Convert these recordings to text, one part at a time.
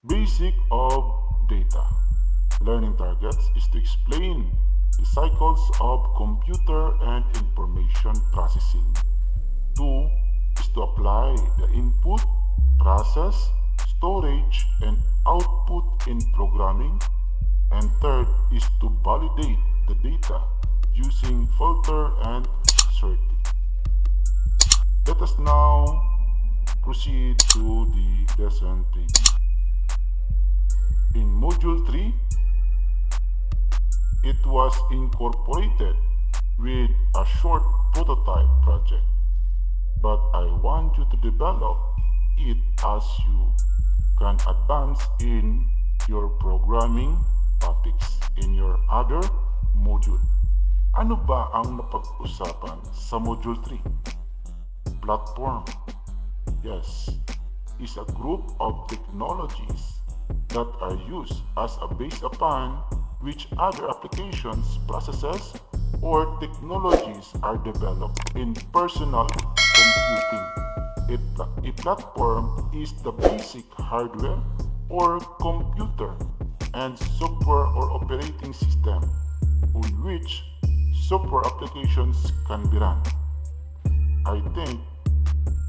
Basic of data. Learning targets is to explain the cycles of computer and information processing. 2 is to apply the input, process, storage, and output in programming. And third is to validate the data using filter and sorting. Let us now proceed to the lesson preview. In Module 3, it was incorporated with a short prototype project, but I want you to develop it as you can advance in your programming topics in your other module. Ano ba ang napag-usapan sa Module 3? Platform. Yes, is a group of technologies that are used as a base upon which other applications, processes, or technologies are developed in personal computing. A platform is the basic hardware or computer and software or operating system on which software applications can be run. I think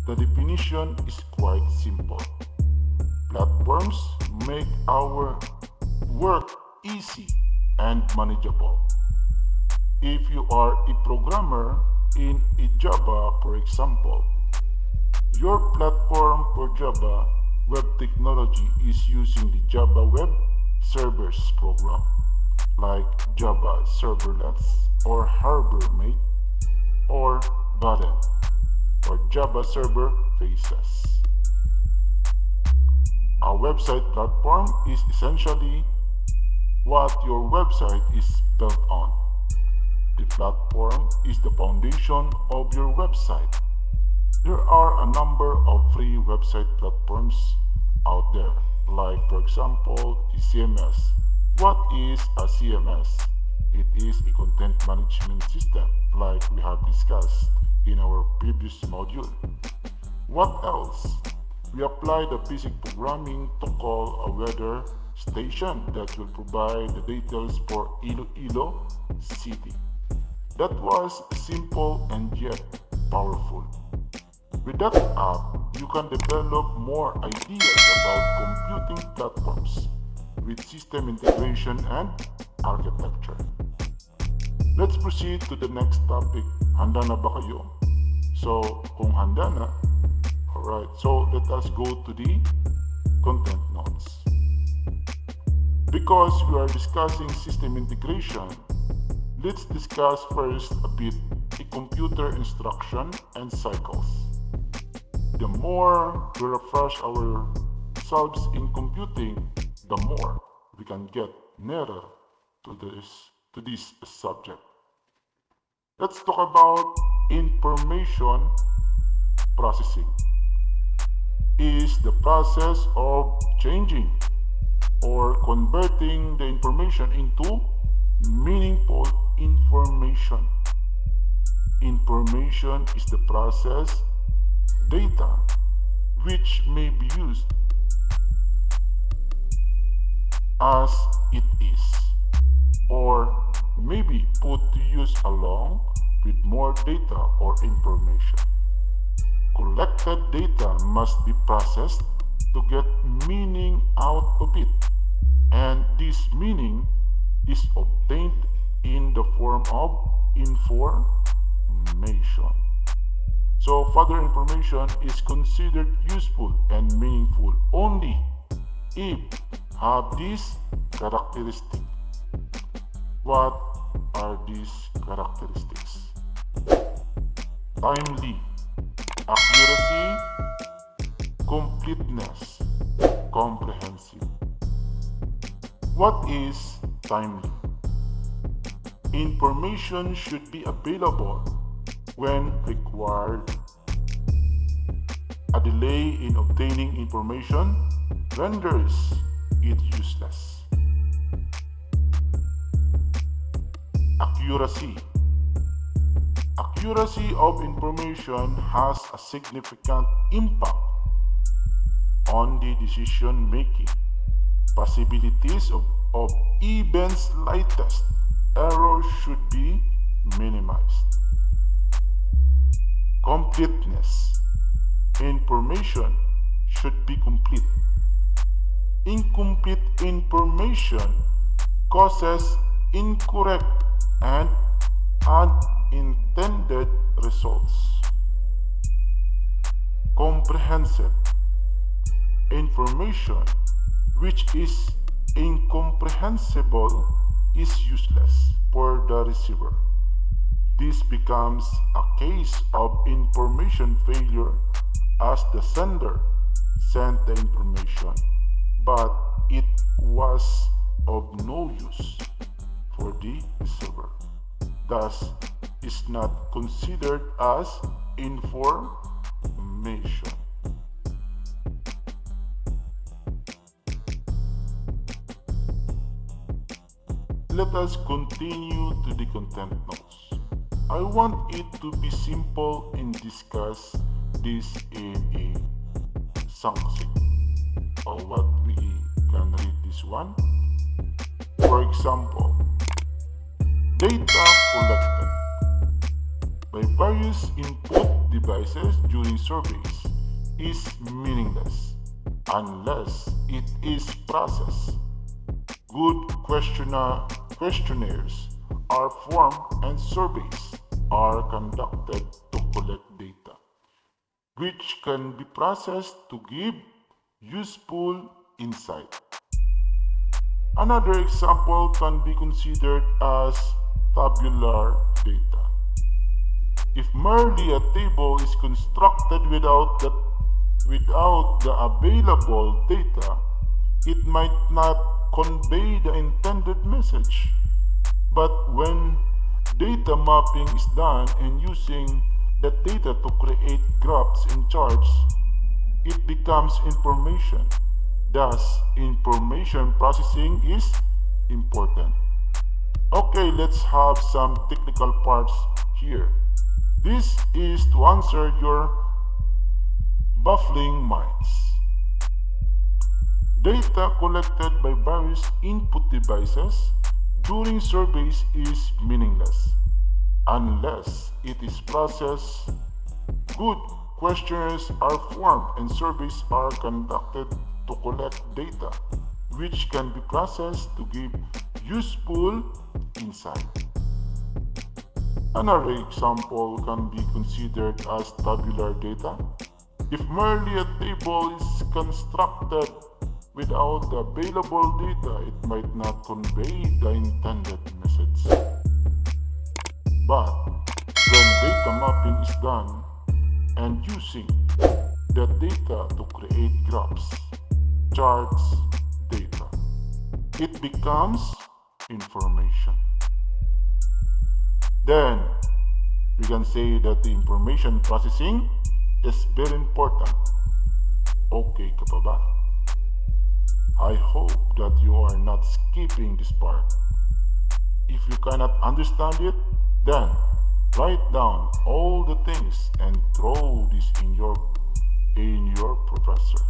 the definition is quite simple. Platforms make our work easy and manageable. If you are a programmer in a Java, for example, your platform for Java web technology is using the Java Web Servers program, like Java Serverlets or HarborMate or Button or Java Server Faces. A website platform is essentially what your website is built on. The platform is the foundation of your website. There are a number of free website platforms out there, like for example, the CMS. What is a CMS? It is a content management system, like we have discussed in our previous module. What else? We apply the basic programming to call a weather station that will provide the details for Iloilo City. That was simple and yet powerful. With that app, you can develop more ideas about computing platforms with system integration and architecture. Let's proceed to the next topic. Handa na ba kayo? So, kung handa na, alright, so let us go to the content notes. Because we are discussing system integration, let's discuss first a bit the computer instruction and cycles. The more we refresh ourselves in computing, the more we can get nearer to this subject. Let's talk about information processing. Is the process of changing or converting the information into meaningful information. Information is the process, data, which may be used as it is, or may be put to use along with more data or information. Collected data must be processed to get meaning out of it, and this meaning is obtained in the form of information. So further information is considered useful and meaningful only if have these characteristics. What are these characteristics? Timely, accuracy, completeness, comprehensive. What is timely? Information should be available when required. A delay in obtaining information renders it useless. Accuracy. Accuracy of information has a significant impact on the decision making. Possibilities of even slightest error should be minimized. Completeness. Information should be complete. Incomplete information causes incorrect and unintended results. Comprehensive. Information which is incomprehensible is useless for the receiver. This becomes a case of information failure as the sender sent the information, but it was of no use for the receiver. Thus, is not considered as information. Let us continue to the content notes. I want it to be simple and discuss this in a succinct. Or what we can read this one. For example, data collected by various input devices during surveys is meaningless unless it is processed. Good questionnaires are formed and surveys are conducted to collect data, which can be processed to give useful insight. Another example can be considered as tabular data. If merely a table is constructed without the available data, it might not convey the intended message. But when data mapping is done and using that data to create graphs and charts, it becomes information. Thus, information processing is important. Okay, let's have some technical parts here. This is to answer your baffling minds. Data collected by various input devices during surveys is meaningless unless it is processed. Good questionnaires are formed and surveys are conducted to collect data, which can be processed to give useful insight. Another example can be considered as tabular data. If merely a table is constructed without the available data, it might not convey the intended message. But when data mapping is done and using the data to create graphs, charts, data, it becomes information. Then we can say that the information processing is very important. Okay ka pa ba? I hope that you are not skipping this part. If you cannot understand it, then write down all the things and throw this in your professor,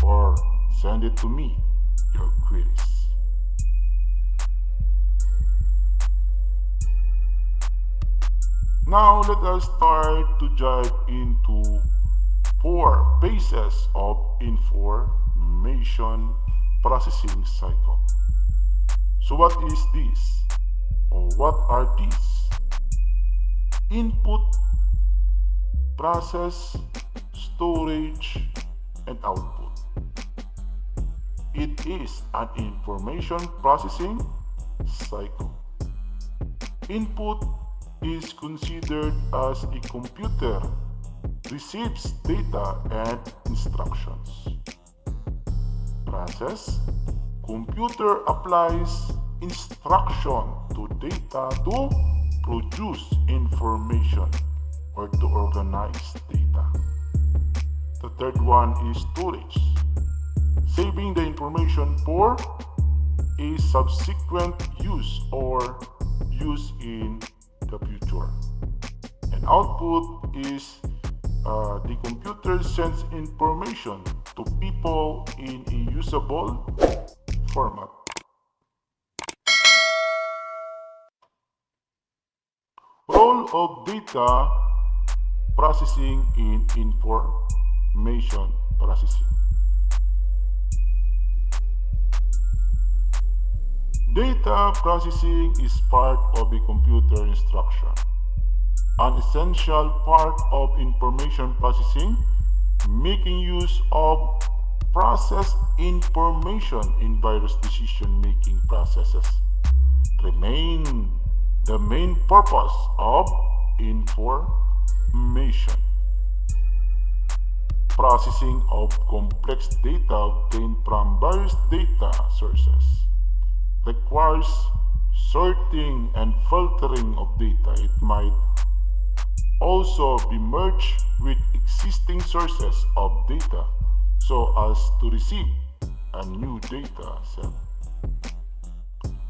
or send it to me, your queries. Now let us start to dive into 4 phases of information processing cycle. So what is this? Or what are these? Input, process, storage, and output. It is an information processing cycle. Input is considered as a computer receives data and instructions. Process, computer applies instruction to data to produce information or to organize data. The third one is storage, saving the information for a subsequent use or use in the future. And output is the computer sends information to to people in a usable format. Role of data processing in information processing. Data processing is part of a computer instruction. An essential part of information processing, making use of process information in various decision-making processes, remain the main purpose of information. Processing of complex data obtained from various data sources requires sorting and filtering of data. It might also be merged with existing sources of data so as to receive a new data set.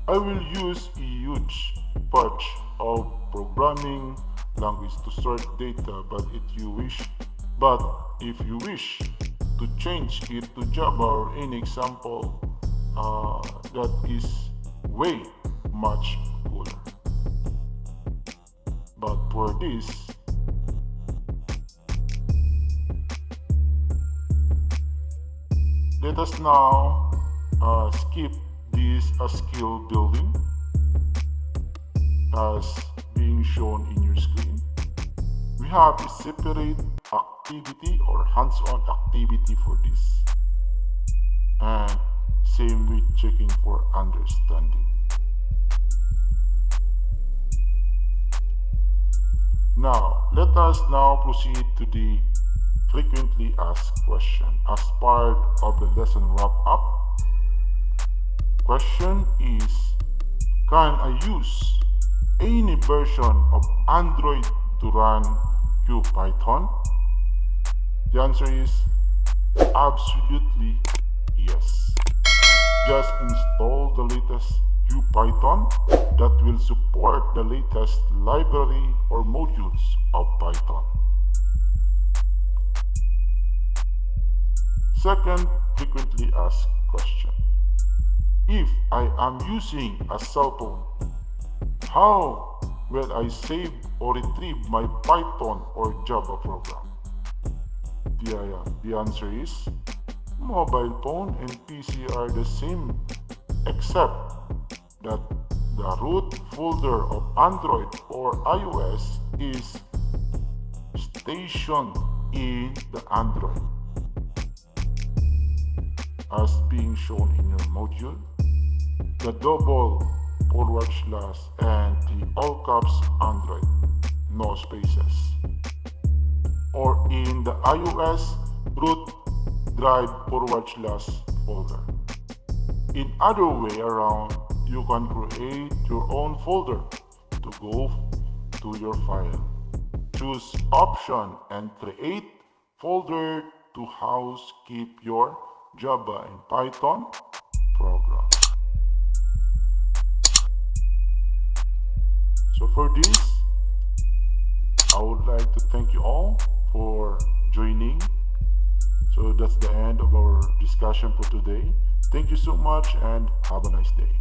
I will use a huge batch of programming language to sort data, but if you wish to change it to Java or any example, that is way much cooler. But for this, let us now skip this skill building as being shown in your screen. We have a separate activity or hands-on activity for this, and same with checking for understanding. Now, let us now proceed to the frequently asked question as part of the lesson wrap-up. Question is, can I use any version of Android to run CubePython? The answer is absolutely yes. Just install the latest CubePython that will support the latest library or modules of Python. Second frequently asked question. If I am using a cell phone, how will I save or retrieve my Python or Java program? The answer is mobile phone and PC are the same, except that the root folder of Android or iOS is stationed in the Android, as being shown in your module. The double forward slash and the all caps Android, no spaces. Or in the iOS root drive forward slash folder. In other way around, you can create your own folder to go to your file. Choose option and create folder to house keep your Java and Python program. So for this, I would like to thank you all for joining. So that's the end of our discussion for today. Thank you so much and have a nice day.